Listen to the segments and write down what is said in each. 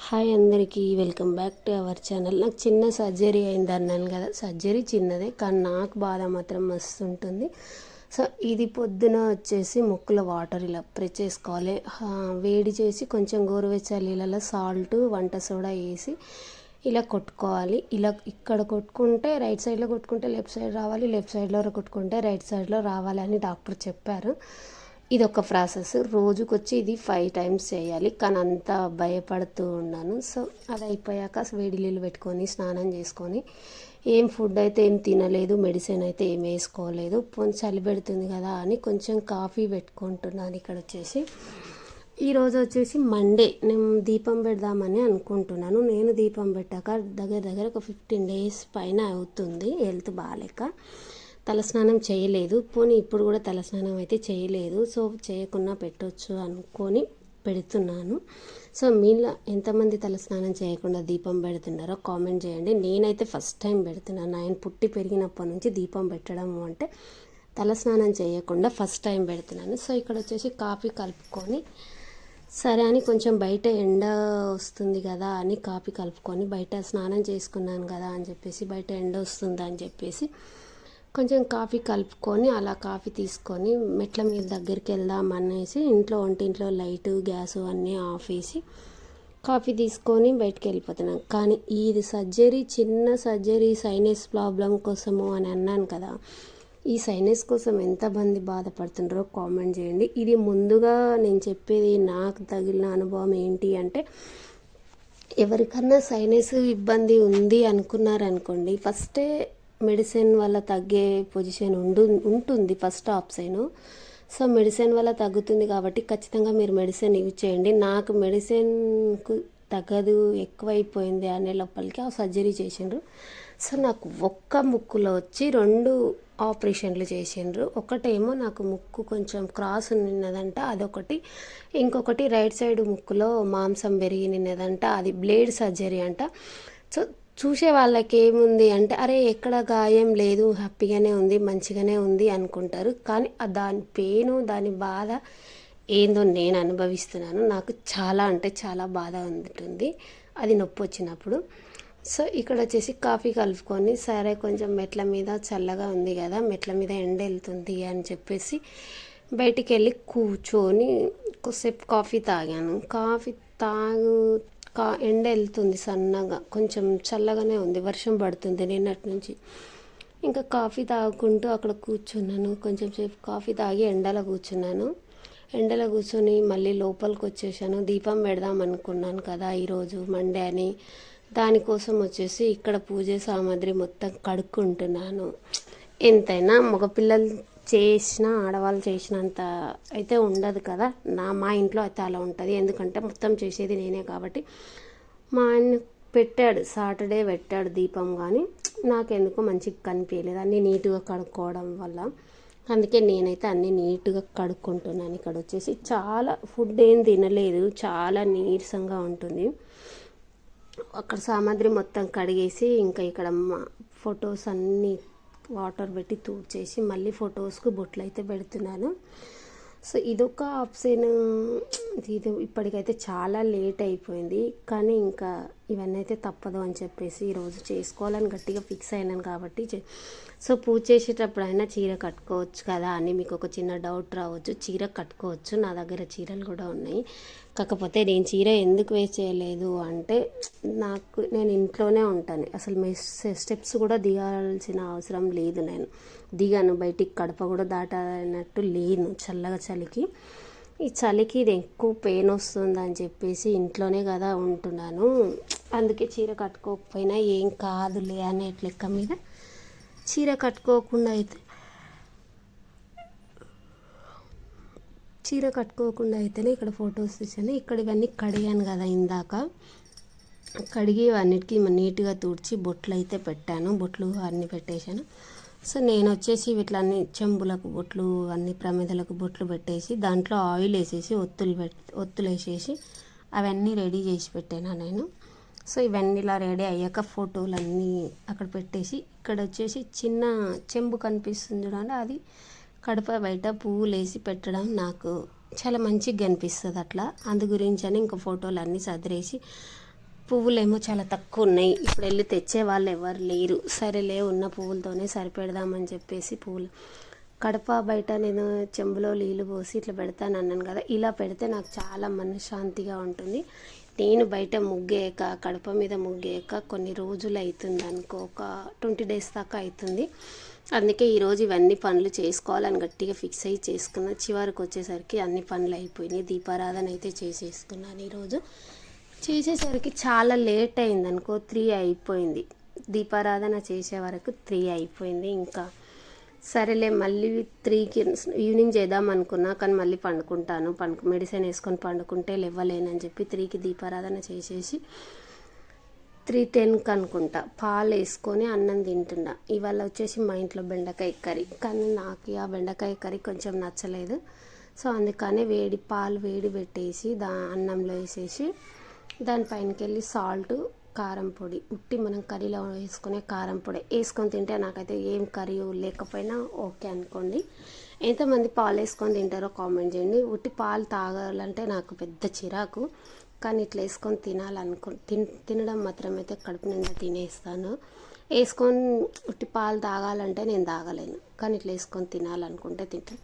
Hi అందరికీ welcome back to our channel. నాకు చిన్న సర్జరీ అయింది అన్నాను కదా. సర్జరీ చిన్నదే కానీ నాకు బాధ మాత్రం మస్తు ఉంటుంది. సో ఇది పొద్దున వచ్చేసి ముక్కులో వాటర్ ఇలా ప్రెస్ చేసుకోవాలి. వేడి చేసి కొంచెం గోరువెచ్చని నీళ్ళలో సాల్ట్ వంట సోడా వేసి ఇలా కొట్టుకోవాలి. ఇలా ఇక్కడ కొట్టుకుంటే రైట్ సైడ్లో కొట్టుకుంటే లెఫ్ట్ సైడ్ రావాలి, లెఫ్ట్ సైడ్లో కొట్టుకుంటే రైట్ సైడ్లో రావాలి అని డాక్టర్ చెప్పారు. ఇది ఒక ప్రాసెస్. రోజుకొచ్చి ఇది 5 టైమ్స్ చేయాలి కానీ అంత భయపడుతూ ఉన్నాను. సో అది అయిపోయాక వేడి నీళ్ళు పెట్టుకొని స్నానం చేసుకొని ఏం ఫుడ్ అయితే ఏం తినలేదు, మెడిసిన్ అయితే ఏం వేసుకోలేదు. చలి పెడుతుంది కదా అని కొంచెం కాఫీ పెట్టుకుంటున్నాను. ఇక్కడ వచ్చేసి ఈరోజు వచ్చేసి మండే, నేను దీపం పెడదామని అనుకుంటున్నాను. నేను దీపం పెట్టాక దగ్గర ఒక 15 డేస్ పైన అవుతుంది. హెల్త్ బాగాలేక తలస్నానం చేయలేదు. పోనీ ఇప్పుడు కూడా తలస్నానం అయితే చేయలేదు. సో చేయకుండా పెట్టవచ్చు అనుకొని పెడుతున్నాను. సో మీలో ఎంతమంది తలస్నానం చేయకుండా దీపం పెడుతున్నారో కామెంట్ చేయండి. నేనైతే ఫస్ట్ టైం పెడుతున్నాను. ఆయన పుట్టి పెరిగినప్పటి నుంచి దీపం పెట్టడం అంటే తలస్నానం చేయకుండా ఫస్ట్ టైం పెడుతున్నాను. సో ఇక్కడ వచ్చేసి కాఫీ కలుపుకొని సరే అని కొంచెం బయట ఎండ వస్తుంది కదా అని కాఫీ కలుపుకొని బయట స్నానం చేసుకున్నాను కదా అని చెప్పేసి బయట ఎండ వస్తుంది అని చెప్పేసి కొంచెం కాఫీ కలుపుకొని అలా కాఫీ తీసుకొని మెట్ల మీద దగ్గరికి వెళ్దాం అనేసి వంటింట్లో లైటు గ్యాసు అన్నీ ఆఫ్ చేసి కాఫీ తీసుకొని బయటకు వెళ్ళిపోతున్నాను. కానీ ఇది సర్జరీ చిన్న సర్జరీ సైనస్ ప్రాబ్లం కోసము అని అన్నాను కదా. ఈ సైనస్ కోసం ఎంతమంది బాధపడుతున్నారో కామెంట్ చేయండి. ఇది ముందుగా నేను చెప్పేది నాకు తగిలిన అనుభవం ఏంటి అంటే, ఎవరికన్నా సైనస్ ఇబ్బంది ఉంది అనుకున్నారనుకోండి, ఫస్టే మెడిసిన్ వల్ల తగ్గే పొజిషన్ ఉంటుంది ఫస్ట్ ఆప్షన్. సో మెడిసిన్ వల్ల తగ్గుతుంది కాబట్టి ఖచ్చితంగా మీరు మెడిసిన్ యూజ్ చేయండి. నాకు మెడిసిన్కు తగ్గదు, ఎక్కువైపోయింది అనే లోపలికి ఆ సర్జరీ చేసిండ్రు. సో నాకు ఒక్క ముక్కులో వచ్చి 2 ఆపరేషన్లు చేసిండ్రు. ఒకటేమో నాకు ముక్కు కొంచెం క్రాస్ నిన్నదంట, అదొకటి. ఇంకొకటి రైట్ సైడ్ ముక్కులో మాంసం పెరిగి నిన్నదంట, అది బ్లేడ్ సర్జరీ అంట. సో చూసే వాళ్ళకి ఏముంది అంటే, అరే ఎక్కడ గాయం లేదు, హ్యాపీగానే ఉంది, మంచిగానే ఉంది అనుకుంటారు. కానీ దాని పెయిన్, దాని బాధ ఏందో నేను అనుభవిస్తున్నాను. నాకు చాలా అంటే చాలా బాధ ఉంటుంది అది నొప్పి వచ్చినప్పుడు. సో ఇక్కడ వచ్చేసి కాఫీ కలుపుకొని సరే కొంచెం మెట్ల మీద చల్లగా ఉంది కదా, మెట్ల మీద ఎండ వెళ్తుంది అని చెప్పేసి బయటికి వెళ్ళి కూర్చొని కొద్దిసేపు కాఫీ తాగాను. కాఫీ ఎండ వెళ్తుంది సన్నగా, కొంచెం చల్లగానే ఉంది, వర్షం పడుతుంది నిన్నటి నుంచి. ఇంకా కాఫీ తాగుకుంటూ అక్కడ కూర్చున్నాను. కొంచెం సేపు కాఫీ తాగి ఎండలో కూర్చున్నాను. ఎండలో కూర్చొని మళ్ళీ లోపలికి వచ్చేసాను. దీపం పెడదాం అనుకున్నాను కదా ఈరోజు మండే అని. దానికోసం వచ్చేసి ఇక్కడ పూజ సామాగ్రి మొత్తం కడుక్కుంటున్నాను. ఎంతైనా మగపిల్లలు చేసిన ఆడవాళ్ళు చేసినంత అయితే ఉండదు కదా. మా ఇంట్లో అయితే అలా ఉంటుంది, ఎందుకంటే మొత్తం చేసేది నేనే కాబట్టి. మా ఆయన పెట్టాడు, సాటర్డే పెట్టాడు దీపం, కానీ నాకెందుకో మంచిగా కనిపించలేదు అన్నీ నీట్గా కడుక్కోవడం వల్ల. అందుకే నేనైతే అన్నీ నీట్గా కడుక్కుంటున్నాను. ఇక్కడ వచ్చేసి చాలా ఫుడ్ ఏం తినలేదు, చాలా నీరసంగా ఉంటుంది. అక్కడ సామాగ్రి మొత్తం కడిగేసి ఇంకా ఇక్కడ ఫొటోస్ అన్నీ వాటర్ పెట్టి తూడ్చేసి మళ్ళీ ఫొటోస్కి బొట్లు అయితే పెడుతున్నాను. సో ఇదొక ఆప్షన్. ఇది ఇప్పటికైతే చాలా లేట్ అయిపోయింది, కానీ ఇంకా ఇవన్నీ అయితే తప్పదు అని చెప్పేసి ఈరోజు చేసుకోవాలని గట్టిగా ఫిక్స్ అయినాను కాబట్టి. సో పూజ చేసేటప్పుడు అయినా చీర కట్టుకోవచ్చు కదా అని మీకు ఒక చిన్న డౌట్ రావచ్చు. చీర కట్టుకోవచ్చు, నా దగ్గర చీరలు కూడా ఉన్నాయి. కాకపోతే నేను చీర ఎందుకు వేస్ట్ చేయలేదు అంటే, నేను ఇంట్లోనే ఉంటాను, అసలు స్టెప్స్ కూడా దిగాల్సిన అవసరం లేదు. నేను దిగాను, బయటికి కడప కూడా దాటనట్టు లేను చలికి. ఈ చలికి ఇది ఎక్కువ పెయిన్ వస్తుంది అని చెప్పేసి ఇంట్లోనే కదా ఉంటున్నాను. అందుకే చీర కట్టుకోకపోయినా ఏం కాదులే అనే లెక్క మీద చీర కట్టుకోకుండా అయితేనే ఇక్కడ ఫొటోస్ తీసాను. ఇక్కడ ఇవన్నీ కడిగాను కదా ఇందాక, కడిగి అన్నిటికీ నీట్గా తుడిచి బొట్లు అయితే పెట్టాను. బొట్లు అన్నీ పెట్టేశాను. సో నేను వచ్చేసి వీటిలన్నీ చెంబులకు బొట్లు, అన్ని ప్రమిదలకు బొట్లు పెట్టేసి దాంట్లో ఆయిల్ వేసేసి ఒత్తులు వేసేసి అవన్నీ రెడీ చేసి పెట్టాను నేను. సో ఇవన్నీ ఇలా రెడీ అయ్యాక ఫోటోలన్నీ అక్కడ పెట్టేసి ఇక్కడ వచ్చేసి చిన్న చెంబు కనిపిస్తుంది చూడండి, అది కడప బయట పువ్వులు వేసి పెట్టడం నాకు చాలా మంచిగా కనిపిస్తుంది అట్లా. అందు గురించి అని ఇంకా ఫోటోలు అన్నీ సదిరేసి పువ్వులేమో చాలా తక్కువ ఉన్నాయి. ఇప్పుడు వెళ్ళి తెచ్చే వాళ్ళు ఎవరు లేరు. సరేలే ఉన్న పువ్వులతోనే సరిపెడదామని చెప్పేసి పువ్వులు కడప బయట నేను చెంబులో నీళ్ళు పోసి ఇట్లా పెడతాను అన్నాను కదా, ఇలా పెడితే నాకు చాలా మనశ్శాంతిగా ఉంటుంది. నేను బయట ముగ్గేయక కడప మీద ముగ్గేయక కొన్ని రోజులు అవుతుంది అనుకో, ఒక 20 డేస్ దాకా అవుతుంది. అందుకే ఈరోజు ఇవన్నీ పనులు చేసుకోవాలని గట్టిగా ఫిక్స్ అయ్యి చేసుకున్నా. చివరికి వచ్చేసరికి అన్ని పనులు అయిపోయినాయి. దీపారాధన అయితే చేసేసుకున్నాను. ఈరోజు చేసేసరికి చాలా లేట్ అయింది అనుకో, 3 అయిపోయింది. దీపారాధన చేసే వరకు 3 అయిపోయింది. ఇంకా సరేలే మళ్ళీ 3కి ఈవినింగ్ చేద్దాం అనుకున్నా, కానీ మళ్ళీ పండుకుంటాను, మెడిసిన్ వేసుకొని పండుకుంటే లేవలేనని చెప్పి 3కి దీపారాధన చేసేసి 3:10కి అనుకుంటా పాలు వేసుకొని అన్నం తింటున్నా. ఇవాళ వచ్చేసి మా ఇంట్లో బెండకాయ కర్రీ, కానీ నాకు ఆ బెండకాయ కర్రీ కొంచెం నచ్చలేదు. సో అందుకనే పాలు వేడి పెట్టేసి అన్నంలో వేసేసి దానిపైనకి వెళ్ళి సాల్ట్, కారం పొడి, ఉట్టి మనం కర్రీలో వేసుకునే కారం పొడి వేసుకొని తింటే నాకైతే ఏం కర్రీ లేకపోయినా ఓకే అనుకోండి. ఎంతమంది పాలు వేసుకొని తింటారో కామెంట్ చేయండి. ఉట్టి పాలు తాగాలంటే నాకు పెద్ద చిరాకు, కానీ ఇట్లా వేసుకొని తినడం మాత్రం అయితే కడుపు నిండా తినేస్తాను. వేసుకొని ఉట్టి పాలు తాగాలంటే నేను తాగలేను, కానీ ఇట్లా వేసుకొని తినాలనుకుంటే తింటాను.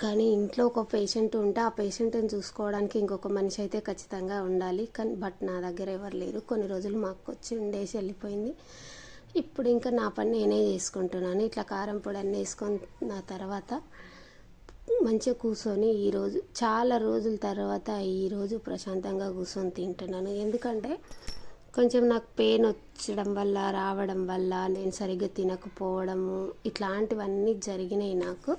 కానీ ఇంట్లో ఒక పేషెంట్ ఉంటే ఆ పేషెంట్ని చూసుకోవడానికి ఇంకొక మనిషి అయితే ఖచ్చితంగా ఉండాలి. కానీ నా దగ్గర ఎవరు లేరు. కొన్ని రోజులు మాకు వచ్చి ఉండేసి వెళ్ళిపోయింది. ఇప్పుడు ఇంకా నా పని నేనే చేసుకుంటున్నాను. ఇట్లా కారం పొడి అన్నీ వేసుకున్న తర్వాత మంచిగా కూర్చొని ఈరోజు చాలా రోజుల తర్వాత ఈరోజు ప్రశాంతంగా కూర్చొని తింటున్నాను. ఎందుకంటే కొంచెం నాకు పెయిన్ రావడం వల్ల నేను సరిగ్గా తినకపోవడము ఇట్లాంటివన్నీ జరిగినాయి నాకు.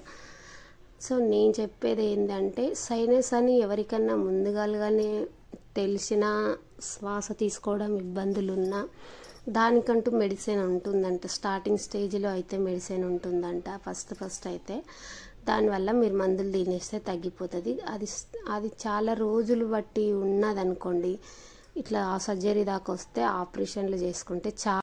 సో నేను చెప్పేది ఏంటంటే, సైనస్ అని ఎవరికన్నా ముందుగానే తెలిసిన శ్వాస తీసుకోవడం ఇబ్బందులున్నా దానికంటూ మెడిసిన్ ఉంటుందంట. స్టార్టింగ్ స్టేజ్లో అయితే మెడిసిన్ ఉంటుందంట. ఫస్ట్ అయితే దానివల్ల మీరు మందులు తినేస్తే తగ్గిపోతుంది. అది చాలా రోజులు బట్టి ఉన్నదనుకోండి, ఇట్లా సర్జరీ దాకా వస్తే ఆపరేషన్లు చేసుకుంటే